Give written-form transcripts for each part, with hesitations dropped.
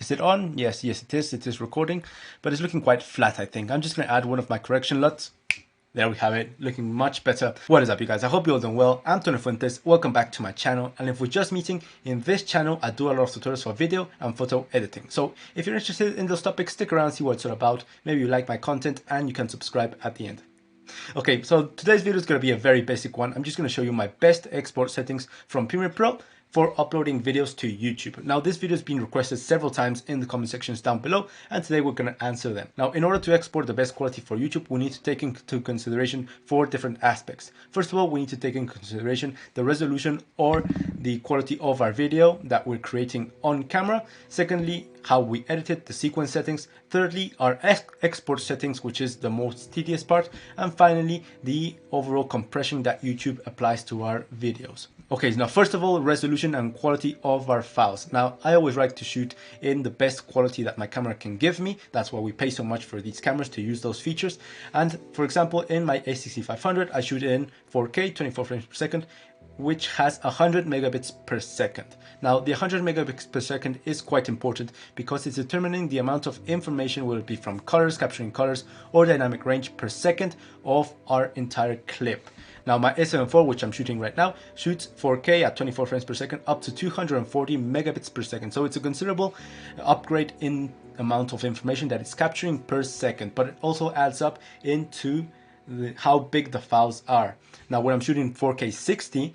Is it on? Yes, it is recording, but it's looking quite flat, I think. I'm just going to add one of my correction LUTs. There we have it, looking much better. What is up, you guys? I hope you're all doing well. I'm Tony Fuentes. Welcome back to my channel. And if we're just meeting, in this channel, I do a lot of tutorials for video and photo editing. So if you're interested in those topics, stick around, see what it's all about. Maybe you like my content and you can subscribe at the end. Okay, so today's video is going to be a very basic one. I'm just going to show you my best export settings from Premiere Pro for uploading videos to YouTube. Now, this video has been requested several times in the comment sections down below, and today we're going to answer them. Now, in order to export the best quality for YouTube, we need to take into consideration 4 different aspects. First of all, we need to take into consideration the resolution or the quality of our video that we're creating on camera. Secondly, how we edit it, the sequence settings. Thirdly, our export settings, which is the most tedious part. And finally, the overall compression that YouTube applies to our videos. Okay, now first of all, resolution and quality of our files. Now, I always like to shoot in the best quality that my camera can give me. That's why we pay so much for these cameras, to use those features. And for example, in my A6500, I shoot in 4K, 24 frames per second, which has 100 megabits per second. Now, the 100 megabits per second is quite important because it's determining the amount of information, will it be from colors, capturing colors, or dynamic range per second of our entire clip. Now, my A7 IV, which I'm shooting right now, shoots 4K at 24 frames per second up to 240 megabits per second. So it's a considerable upgrade in amount of information that it's capturing per second, but it also adds up into how big the files are. Now, when I'm shooting 4K 60,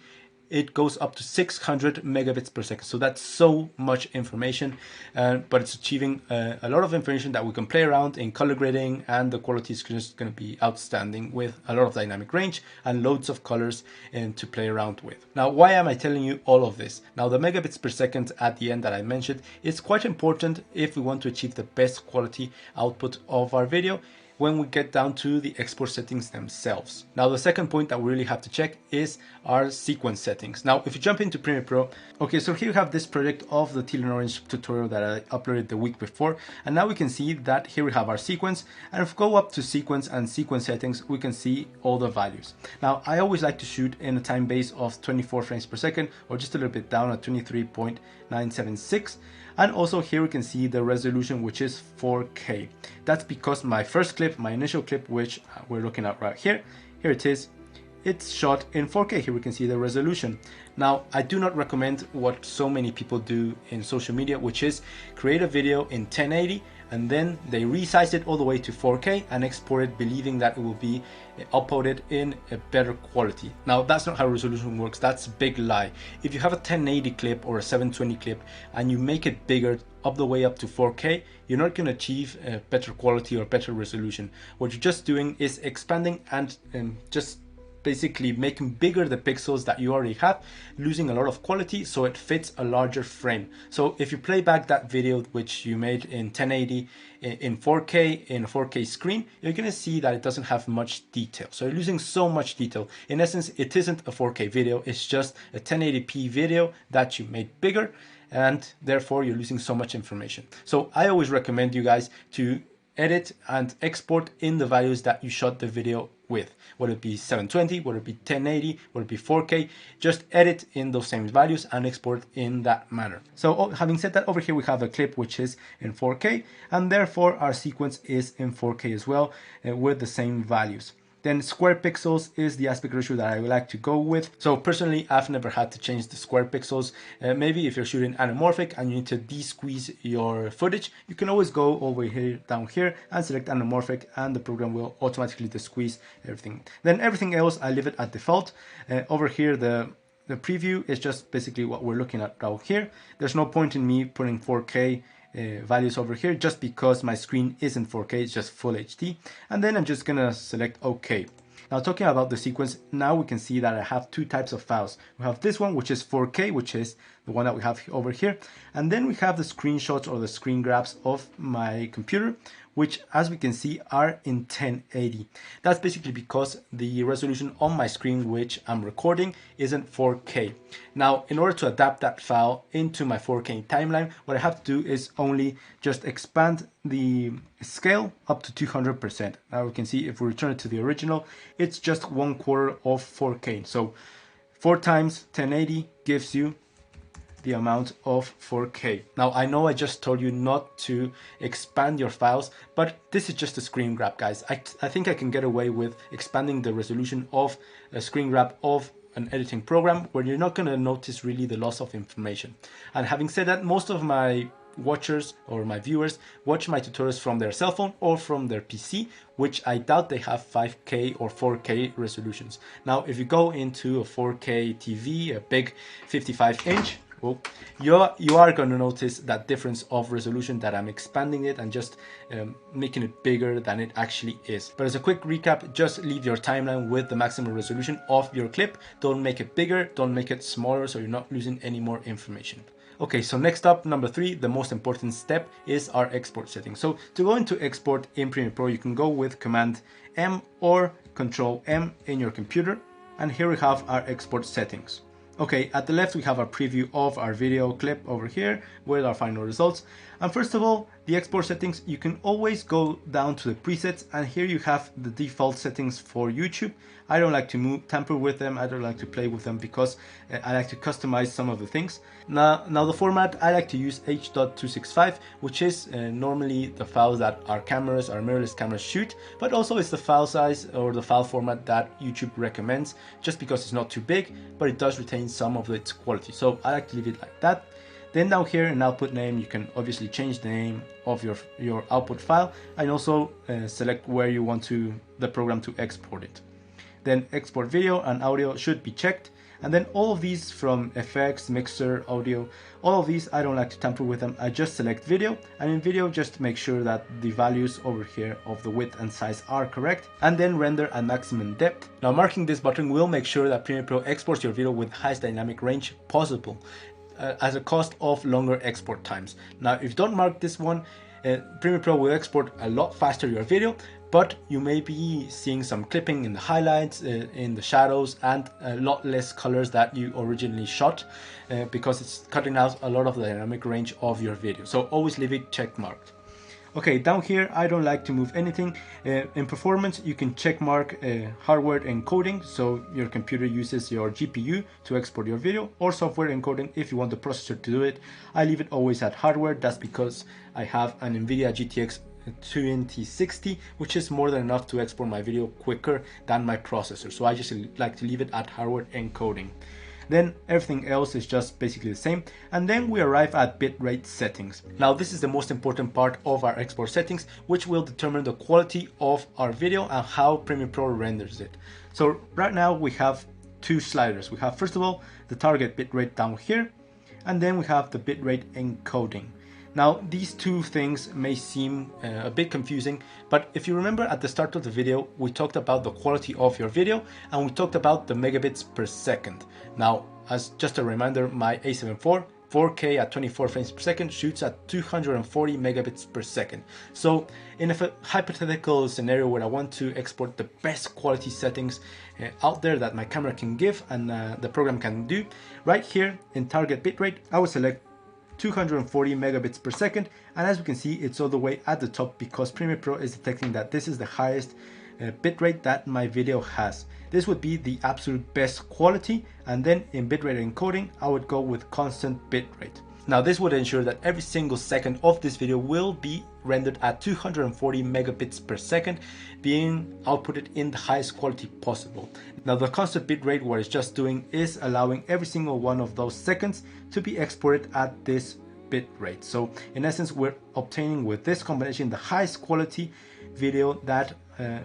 it goes up to 600 megabits per second. So that's so much information, but it's achieving a lot of information that we can play around in color grading, and the quality is just going to be outstanding with a lot of dynamic range and loads of colors to play around with. Now, why am I telling you all of this? Now, the megabits per second at the end that I mentioned is quite important if we want to achieve the best quality output of our video when we get down to the export settings themselves. Now, the second point that we really have to check is our sequence settings. Now, if you jump into Premiere Pro, okay, so here we have this project of the teal and orange tutorial that I uploaded the week before, and now we can see that here we have our sequence, and if we go up to sequence and sequence settings, we can see all the values. Now, I always like to shoot in a time base of 24 frames per second, or just a little bit down at 23.976. And also here we can see the resolution, which is 4K. That's because my first clip, my initial clip, which we're looking at right here, here it is, it's shot in 4K. Here we can see the resolution. Now, I do not recommend what so many people do in social media, which is create a video in 1080 and then they resize it all the way to 4K and export it, believing that it will be uploaded in a better quality. Now, that's not how resolution works. That's a big lie. If you have a 1080 clip or a 720 clip and you make it bigger up the way up to 4K, you're not going to achieve a better quality or better resolution. What you're just doing is expanding and just basically making bigger the pixels that you already have, losing a lot of quality so it fits a larger frame. So if you play back that video which you made in 1080 in 4K, in a 4K screen, you're going to see that it doesn't have much detail. So you're losing so much detail. In essence, it isn't a 4K video, it's just a 1080p video that you made bigger, and therefore you're losing so much information. So I always recommend you guys to edit and export in the values that you shot the video with, whether it be 720, whether it be 1080, whether it be 4K, just edit in those same values and export in that manner. So having said that, over here we have a clip which is in 4K, and therefore our sequence is in 4K as well, with the same values. Then square pixels is the aspect ratio that I would like to go with. So personally, I've never had to change the square pixels. Maybe if you're shooting anamorphic and you need to de-squeeze your footage, you can always go over here, down here, and select anamorphic, and the program will automatically de-squeeze everything. Then everything else, I leave it at default. Over here, the preview is just basically what we're looking at down here. There's no point in me putting 4K values over here just because my screen isn't 4K, it's just full HD. And then I'm just gonna select OK. Now, talking about the sequence, now we can see that I have 2 types of files. We have this one, which is 4K, which is the one that we have over here. And then we have the screenshots or the screen grabs of my computer, which, as we can see, are in 1080. That's basically because the resolution on my screen, which I'm recording, isn't 4K. Now, in order to adapt that file into my 4K timeline, what I have to do is only just expand the scale up to 200%. Now we can see if we return it to the original, it's just 1/4 of 4K. So 4 times 1080 gives you the amount of 4K. Now I know I just told you not to expand your files, but this is just a screen grab, guys. I think I can get away with expanding the resolution of a screen grab of an editing program where you're not going to notice really the loss of information. And having said that, most of my watchers or my viewers watch my tutorials from their cell phone or from their PC, which I doubt they have 5K or 4K resolutions. Now, if you go into a 4K TV, a big 55-inch, well, you are going to notice that difference of resolution, that I'm expanding it and just making it bigger than it actually is. But as a quick recap, just leave your timeline with the maximum resolution of your clip. Don't make it bigger, don't make it smaller, so you're not losing any more information. Okay, so next up, number 3, the most important step is our export settings. So to go into export in Premiere Pro, you can go with Command M or Control M in your computer. And here we have our export settings. Okay, at the left we have a preview of our video clip over here with our final results. And first of all, the export settings, you can always go down to the presets, and here you have the default settings for YouTube. I don't like to tamper with them, I don't like to play with them because I like to customize some of the things. Now the format, I like to use H.265, which is normally the files that our cameras, our mirrorless cameras shoot, but also it's the file size or the file format that YouTube recommends, just because it's not too big, but it does retain some of its quality. So I like to leave it like that. Then down here in output name, you can obviously change the name of your output file and also select where you want the program to export it. Then export video and audio should be checked. And then all of these from effects, mixer, audio, all of these, I don't like to tamper with them. I just select video, and in video, just make sure that the values over here of the width and size are correct, and then render at maximum depth. Now marking this button will make sure that Premiere Pro exports your video with the highest dynamic range possible. As a cost of longer export times. Now, if you don't mark this one, Premiere Pro will export a lot faster your video, but you may be seeing some clipping in the highlights, in the shadows, and a lot less colors that you originally shot because it's cutting out a lot of the dynamic range of your video. So always leave it check marked. Okay, down here, I don't like to move anything. In performance, you can check mark hardware encoding, so your computer uses your GPU to export your video, or software encoding if you want the processor to do it. I leave it always at hardware. That's because I have an NVIDIA GTX 2060, which is more than enough to export my video quicker than my processor. So I just like to leave it at hardware encoding. Then everything else is just basically the same. And then we arrive at bitrate settings. Now this is the most important part of our export settings, which will determine the quality of our video and how Premiere Pro renders it. So right now we have two sliders. We have, first of all, the target bitrate down here, and then we have the bitrate encoding. Now these two things may seem a bit confusing, but if you remember at the start of the video, we talked about the quality of your video and we talked about the megabits per second. Now, as just a reminder, my A7 IV 4K at 24 frames per second shoots at 240 megabits per second. So in a hypothetical scenario where I want to export the best quality settings out there that my camera can give and the program can do, right here in target bitrate, I will select 240 megabits per second, and as we can see, it's all the way at the top because Premiere Pro is detecting that this is the highest bitrate that my video has. This would be the absolute best quality, and then in bitrate encoding, I would go with constant bitrate. Now this would ensure that every single second of this video will be rendered at 240 megabits per second, being outputted in the highest quality possible. Now the constant bitrate, what it's just doing is allowing every single one of those seconds to be exported at this bitrate. So in essence, we're obtaining with this combination the highest quality video that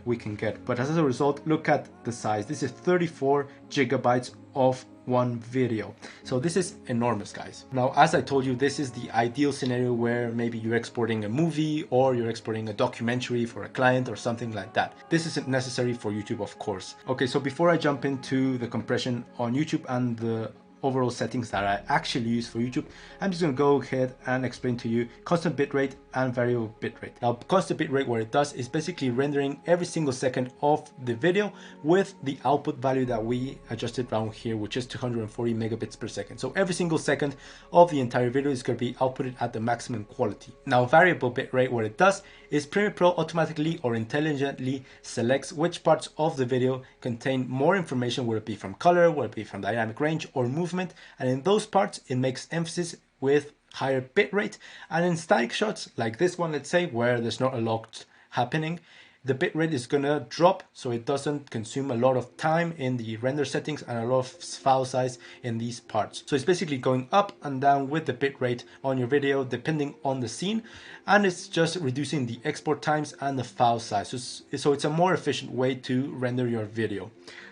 we can get. But as a result, look at the size. This is 34 gigabytes of one video. So this is enormous, guys. Now, as I told you, this is the ideal scenario where maybe you're exporting a movie or you're exporting a documentary for a client or something like that. This isn't necessary for YouTube, of course. Okay, so before I jump into the compression on YouTube and the overall settings that I actually use for YouTube, I'm just going to go ahead and explain to you constant bitrate and variable bitrate. Now, constant bitrate, what it does is basically rendering every single second of the video with the output value that we adjusted down here, which is 240 megabits per second. So every single second of the entire video is going to be outputted at the maximum quality. Now, variable bitrate, what it does is Premiere Pro automatically or intelligently selects which parts of the video contain more information, whether it be from color, whether it be from dynamic range or movement movement, and in those parts it makes emphasis with higher bitrate. And in static shots like this one, let's say, where there's not a lot happening, the bitrate is gonna drop so it doesn't consume a lot of time in the render settings and a lot of file size in these parts. So it's basically going up and down with the bitrate on your video depending on the scene, and it's just reducing the export times and the file size. So it's a more efficient way to render your video.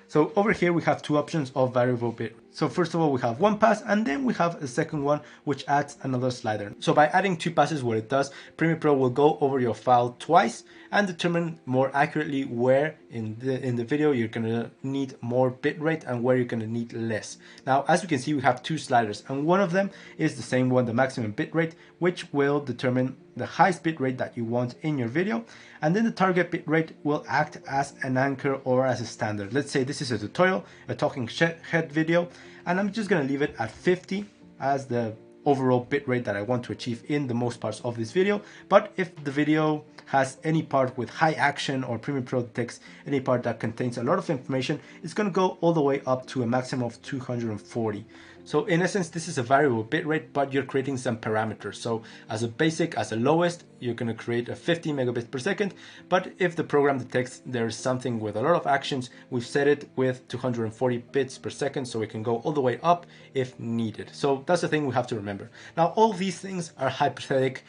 So over here we have two options of variable bitrate. So first of all, we have one pass, and then we have a second one which adds another slider. So by adding two passes, what it does, Premiere Pro will go over your file twice and determine more accurately where in the video you're gonna need more bitrate and where you're gonna need less. Now, as you can see, we have two sliders, and one of them is the same one, the maximum bitrate, which will determine the highest bitrate that you want in your video, and then the target bitrate will act as an anchor or as a standard. Let's say this is a tutorial, a talking head video, and I'm just gonna leave it at 50 as the overall bitrate that I want to achieve in the most parts of this video. But if the video has any part with high action, or Premiere Pro detects any part that contains a lot of information, it's going to go all the way up to a maximum of 240. So in essence, this is a variable bitrate, but you're creating some parameters. So as a basic, as a lowest, you're going to create a 50 megabits per second. But if the program detects there's something with a lot of actions, we've set it with 240 bits per second, so we can go all the way up if needed. So that's the thing we have to remember. Now, all these things are hypothetical,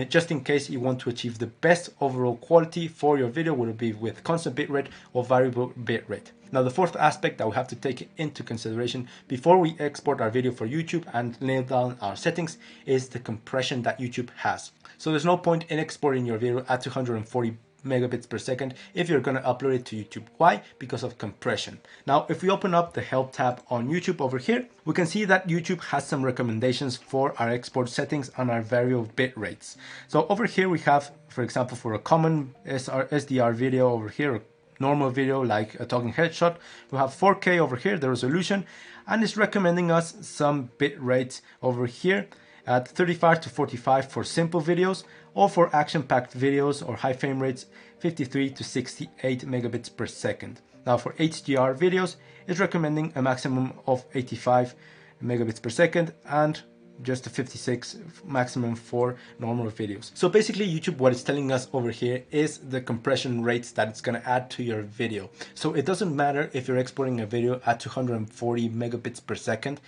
just in case you want to achieve the best overall quality for your video, would it be with constant bitrate or variable bitrate. Now, the fourth aspect that we have to take into consideration before we export our video for YouTube and nail down our settings is the compression that YouTube has. So there's no point in exporting your video at 240 megabits per second if you're going to upload it to YouTube. Why? Because of compression. Now, if we open up the help tab on YouTube over here, we can see that YouTube has some recommendations for our export settings and our variable bit rates. So over here we have, for example, for a common SDR video over here, normal video like a talking headshot, we have 4K over here, the resolution, and it's recommending us some bit rates over here at 35 to 45 for simple videos, or for action-packed videos or high frame rates, 53 to 68 megabits per second. Now for HDR videos, it's recommending a maximum of 85 megabits per second and just a 56 maximum for normal videos. So basically YouTube, what it's telling us over here is the compression rates that it's going to add to your video. So it doesn't matter if you're exporting a video at 240 megabits per second,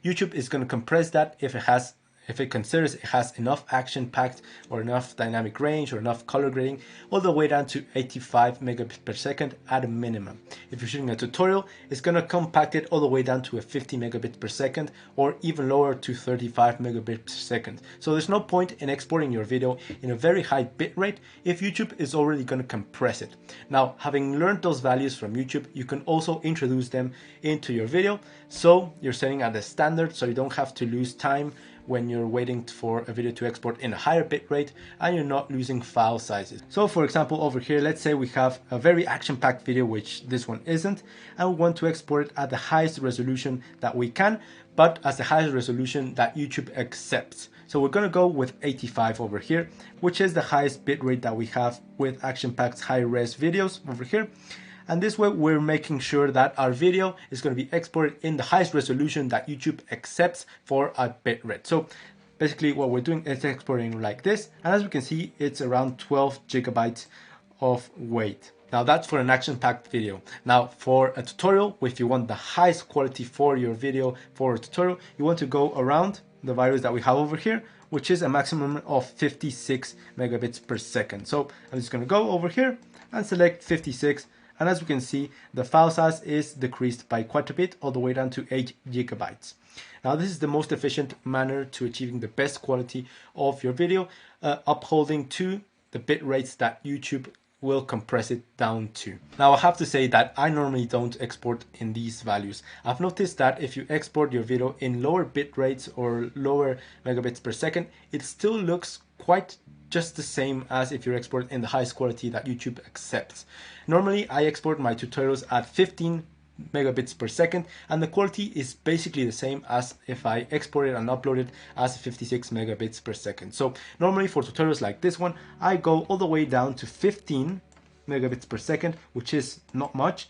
YouTube is going to compress that if it considers it has enough action packed or enough dynamic range or enough color grading, all the way down to 85 megabits per second at a minimum. If you're shooting a tutorial, it's going to compact it all the way down to a 50 megabits per second, or even lower to 35 megabits per second. So there's no point in exporting your video in a very high bit rate if YouTube is already going to compress it. Now, having learned those values from YouTube, you can also introduce them into your video. So you're setting at a standard, so you don't have to lose time when you're waiting for a video to export in a higher bit rate, and you're not losing file sizes. So for example, over here, let's say we have a very action-packed video, which this one isn't, and we want to export it at the highest resolution that we can, but as the highest resolution that YouTube accepts. So we're going to go with 85 over here, which is the highest bitrate that we have with action-packed high-res videos over here. And this way we're making sure that our video is going to be exported in the highest resolution that YouTube accepts for our bitrate. So basically what we're doing is exporting like this, and as we can see, it's around 12 gigabytes of weight. Now that's for an action-packed video. Now for a tutorial, if you want the highest quality for your video for a tutorial, you want to go around the values that we have over here, which is a maximum of 56 megabits per second. So I'm just going to go over here and select 56. And as we can see, the file size is decreased by quite a bit, all the way down to 8 gigabytes. Now this is the most efficient manner to achieving the best quality of your video, upholding to the bit rates that YouTube will compress it down to. Now I have to say that I normally don't export in these values. I've noticed that if you export your video in lower bit rates or lower megabits per second, it still looks quite just the same as if you're exporting in the highest quality that YouTube accepts. Normally I export my tutorials at 15 megabits per second, and the quality is basically the same as if I export it and upload it as 56 megabits per second. So normally for tutorials like this one, I go all the way down to 15 megabits per second, which is not much,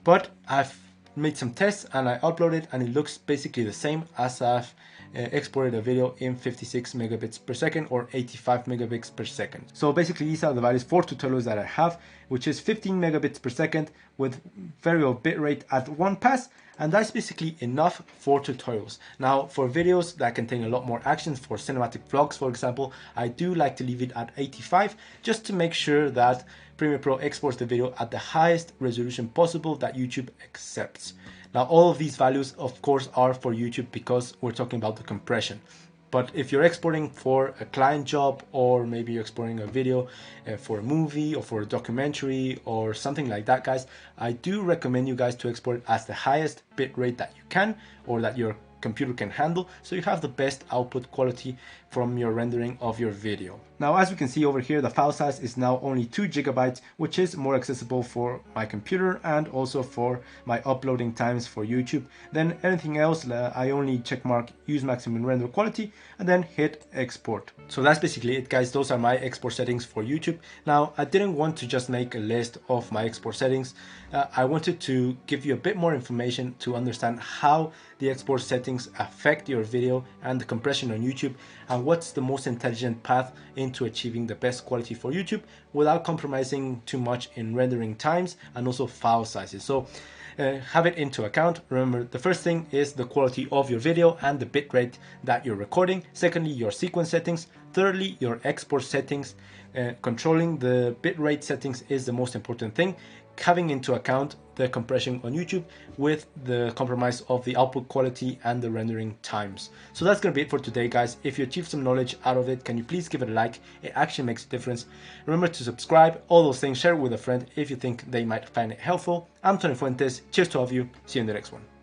but I've made some tests and I uploaded, and it looks basically the same as I've exported a video in 56 megabits per second or 85 megabits per second. So basically these are the values for tutorials that I have, which is 15 megabits per second with variable bitrate at 1 pass, and that's basically enough for tutorials. Now for videos that contain a lot more action, for cinematic vlogs for example, I do like to leave it at 85 just to make sure that Premiere Pro exports the video at the highest resolution possible that YouTube accepts. Now all of these values of course are for YouTube because we're talking about the compression. But if you're exporting for a client job, or maybe you're exporting a video for a movie or for a documentary or something like that, guys, I do recommend you guys to export as the highest bitrate that you can, or that your computer can handle, so you have the best output quality from your rendering of your video. Now as we can see over here, the file size is now only 2 gigabytes, which is more accessible for my computer and also for my uploading times for YouTube. Then anything else, I only check mark use maximum render quality and then hit export. So that's basically it, guys. Those are my export settings for YouTube. Now I didn't want to just make a list of my export settings. I wanted to give you a bit more information to understand how the export settings affect your video and the compression on YouTube, and what's the most intelligent path into achieving the best quality for YouTube without compromising too much in rendering times and also file sizes. So have it into account. Remember, the first thing is the quality of your video and the bitrate that you're recording. Secondly, your sequence settings. Thirdly, your export settings. Controlling the bitrate settings is the most important thing, having into account the compression on YouTube with the compromise of the output quality and the rendering times. So that's gonna be it for today, guys. If you achieved some knowledge out of it, can you please give it a like? It actually makes a difference. Remember to subscribe, all those things, share it with a friend if you think they might find it helpful. I'm Tony Fuentes. Cheers to all of you. See you in the next one.